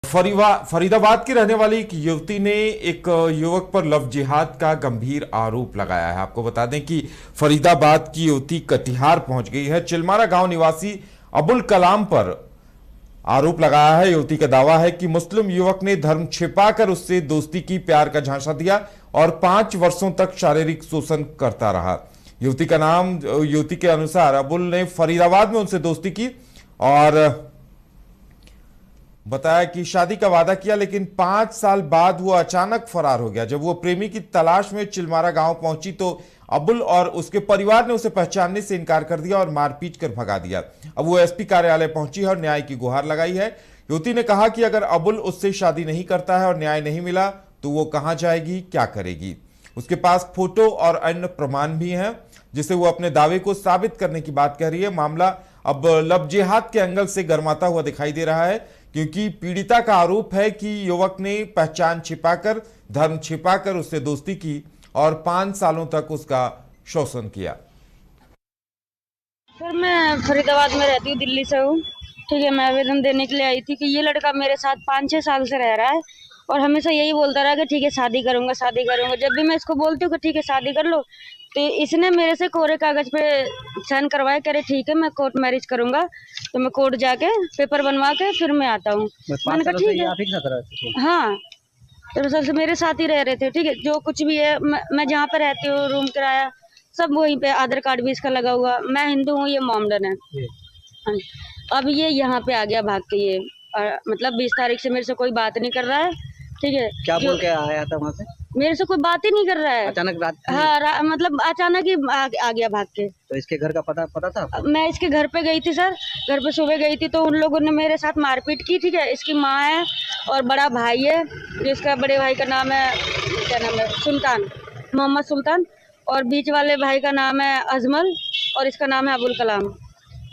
फरीदाबाद की रहने वाली एक युवती ने एक युवक पर लव जिहाद का गंभीर आरोप लगाया है। आपको बता दें कि फरीदाबाद की युवती कटिहार पहुंच गई है। चिलमारा गांव निवासी अबुल कलाम पर आरोप लगाया है। युवती का दावा है कि मुस्लिम युवक ने धर्म छिपाकर उससे दोस्ती की, प्यार का झांसा दिया और 5 वर्षों तक शारीरिक शोषण करता रहा। युवती के अनुसार अबुल ने फरीदाबाद में उनसे दोस्ती की और बताया कि शादी का वादा किया, लेकिन 5 साल बाद वो अचानक फरार हो गया। जब वो प्रेमी की तलाश में चिलमारा गांव पहुंची तो अबुल और उसके परिवार ने उसे पहचानने से इनकार कर दिया और मारपीट कर भगा दिया। अब वो एसपी कार्यालय पहुंची है और न्याय की गुहार लगाई है। युवती ने कहा कि अगर अबुल उससे शादी नहीं करता है और न्याय नहीं मिला तो वो कहां जाएगी, क्या करेगी। उसके पास फोटो और अन्य प्रमाण भी हैं जिससे वो अपने दावे को साबित करने की बात कह रही है। मामला अब लव जिहाद के एंगल से गर्माता हुआ दिखाई दे रहा है, क्योंकि पीड़िता का आरोप है कि युवक ने पहचान छिपाकर, धर्म छिपाकर उससे दोस्ती की और 5 सालों तक उसका शोषण किया। सर, मैं फरीदाबाद में रहती हूँ, दिल्ली से हूँ। ठीक है, मैं आवेदन देने के लिए आई थी कि ये लड़का मेरे साथ 5-6 साल से रह रहा है और हमेशा यही बोलता रहा कि ठीक है शादी करूंगा, शादी करूंगा। जब भी मैं इसको बोलती हूँ कि ठीक है शादी कर लो, तो इसने मेरे से कोरे कागज पे साइन करवाए, कह रहे ठीक है मैं कोर्ट मैरिज करूंगा। तो मैं कोर्ट जाके पेपर बनवा के फिर मैं आता हूँ। मैंने कहा ठीक है। हाँ, तो सबसे मेरे साथ ही रह रहे थे। ठीक है, जो कुछ भी है मैं जहाँ पे रहती हूँ, रूम किराया सब वहीं पे, आधार कार्ड भी इसका लगा हुआ। मैं हिंदू हूँ, ये मोमडन है। हाँ, अब ये यहाँ पे आ गया भाग के। ये मतलब 20 तारीख से मेरे से कोई बात नहीं कर रहा है। ठीक है, क्या बोल के आया था वहाँ से? मेरे से कोई बात ही नहीं कर रहा है। अचानक रात? हाँ, मतलब अचानक ही आ गया भाग के। तो इसके घर का पता था आपको? मैं इसके घर पे गई थी सर, घर पे सुबह गई थी तो उन लोगों ने मेरे साथ मारपीट की। ठीक है, इसकी माँ है और बड़ा भाई है, जिसका बड़े भाई का नाम है, क्या नाम है, सुल्तान, मोहम्मद सुल्तान, और बीच वाले भाई का नाम है अजमल और इसका नाम है अबुल कलाम।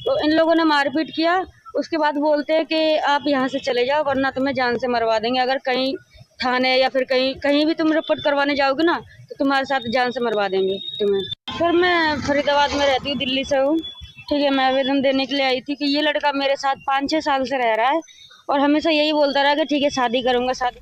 तो इन लोगों ने मारपीट किया। उसके बाद बोलते हैं कि आप यहाँ से चले जाओ वरना तुम्हें जान से मरवा देंगे। अगर कहीं थाने या फिर कहीं भी तुम रिपोर्ट करवाने जाओगे ना तो तुम्हारे साथ जान से मरवा देंगे तुम्हें। सर, मैं फरीदाबाद में रहती हूँ, दिल्ली से हूँ। ठीक है, मैं आवेदन देने के लिए आई थी कि ये लड़का मेरे साथ 5-6 साल से रह रहा है और हमेशा यही बोलता रहा कि ठीक है शादी करूंगा, शादी।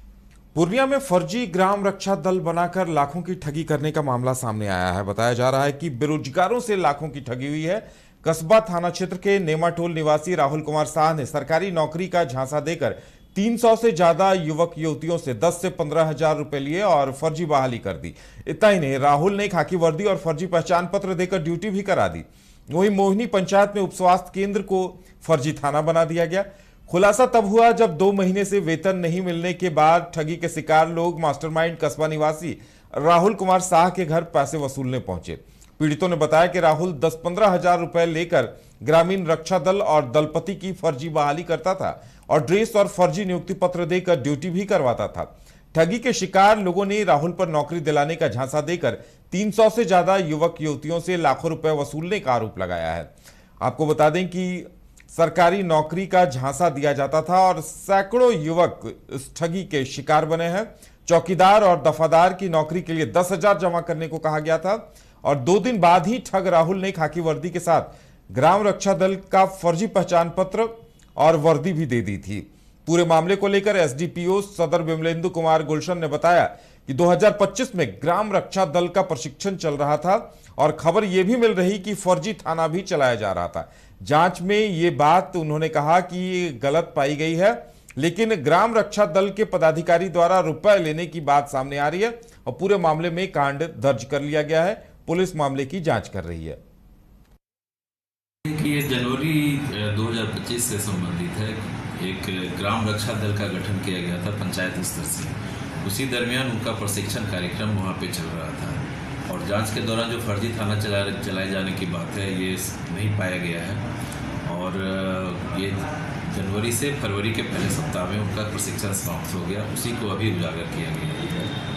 पूर्णिया में फर्जी ग्राम रक्षा दल बनाकर लाखों की ठगी करने का मामला सामने आया है। बताया जा रहा है कि बेरोजगारों से लाखों की ठगी हुई है। कस्बा थाना क्षेत्र के नेमाटोल निवासी राहुल कुमार शाह ने सरकारी नौकरी का झांसा देकर 300 से ज्यादा युवक युवतियों से 10 से 15 हजार रुपए लिए और फर्जी बहाली कर दी। इतना ही नहीं, राहुल ने खाकी वर्दी और फर्जी पहचान पत्र देकर ड्यूटी भी करा दी। वहीं मोहिनी पंचायत में उप स्वास्थ्य केंद्र को फर्जी थाना बना दिया गया। खुलासा तब हुआ जब 2 महीने से वेतन नहीं मिलने के बाद ठगी के शिकार लोग मास्टरमाइंड कस्बा निवासी राहुल कुमार शाह के घर पैसे वसूलने पहुंचे। पीड़ितों ने बताया कि राहुल 10-15 हजार रुपए लेकर ग्रामीण रक्षा दल और दलपति की फर्जी बहाली करता था और ड्रेस और फर्जी नियुक्ति पत्र देकर ड्यूटी भी करवाता था। ठगी के शिकार लोगों ने राहुल पर नौकरी दिलाने का झांसा देकर 300 से ज्यादा युवक युवतियों से लाखों रुपए वसूलने का आरोप लगाया है। आपको बता दें कि सरकारी नौकरी का झांसा दिया जाता था और सैकड़ों युवक इस ठगी के शिकार बने हैं। चौकीदार और दफादार की नौकरी के लिए 10,000 जमा करने को कहा गया था और 2 दिन बाद ही ठग राहुल ने खाकी वर्दी के साथ ग्राम रक्षा दल का फर्जी पहचान पत्र और वर्दी भी दे दी थी। पूरे मामले को लेकर एसडीपीओ सदर विमलेंदु कुमार गुलशन ने बताया कि 2025 में ग्राम रक्षा दल का प्रशिक्षण चल रहा था और खबर यह भी मिल रही कि फर्जी थाना भी चलाया जा रहा था। जांच में ये बात उन्होंने कहा कि ये गलत पाई गई है, लेकिन ग्राम रक्षा दल के पदाधिकारी द्वारा रुपए लेने की बात सामने आ रही है और पूरे मामले में कांड दर्ज कर लिया गया है। पुलिस मामले की जांच कर रही है। ये जनवरी 2025 से संबंधित है। एक ग्राम रक्षा दल का गठन किया गया था पंचायत स्तर से। उसी दरमियान उनका प्रशिक्षण कार्यक्रम वहाँ पे चल रहा था और जांच के दौरान जो फर्जी थाना चलाए जाने की बात है ये नहीं पाया गया है और ये जनवरी से फरवरी के पहले सप्ताह में उनका प्रशिक्षण समाप्त हो गया। उसी को अभी उजागर किया गया है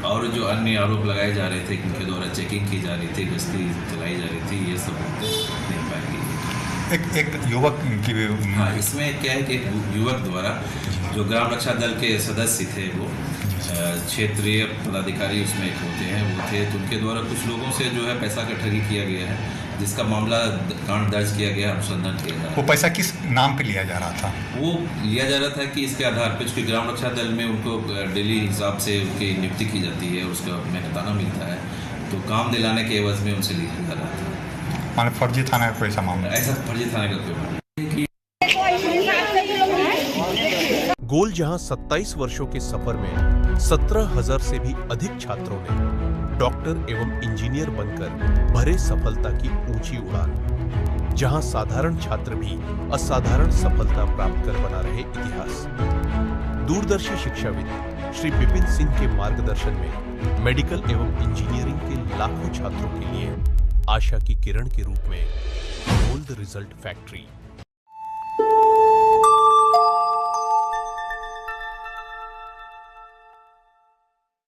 और जो अन्य आरोप लगाए जा रहे थे कि उनके द्वारा चेकिंग की जा रही थी, गश्ती चलाई जा रही थी, ये सब नहीं पाई गई। एक युवक की हाँ, इसमें क्या है कि एक युवक द्वारा जो ग्राम रक्षा दल के सदस्य थे वो क्षेत्रीय पदाधिकारी उसमें एक होते हैं वो थे, तो उनके द्वारा कुछ लोगों से जो है पैसा का ठगी किया गया है, जिसका मामला कांड दर्ज किया गया, अनुसंधान किया जा रहा है। वो पैसा किस नाम पे लिया जा रहा था? वो लिया जा रहा था कि इसके आधार पर उसके ग्राम रक्षा दल में उनको डेली हिसाब से उनकी नियुक्ति की जाती है, उसका मेहनताना मिलता है, तो काम दिलाने के एवज में उनसे लिया जा रहा था। माने फर्जी थाना का कोई ऐसा मामला? ऐसा फर्जी थाने का कोई मामला। गोल जहां 27 वर्षों के सफर में 17,000 से भी अधिक छात्रों ने डॉक्टर एवं इंजीनियर बनकर भरे सफलता की ऊंची उड़ान, जहां साधारण छात्र भी असाधारण सफलता प्राप्त कर बना रहे इतिहास। दूरदर्शी शिक्षाविद श्री विपिन सिंह के मार्गदर्शन में मेडिकल एवं इंजीनियरिंग के लाखों छात्रों के लिए आशा की किरण के रूप में गोल्ड रिजल्ट फैक्ट्री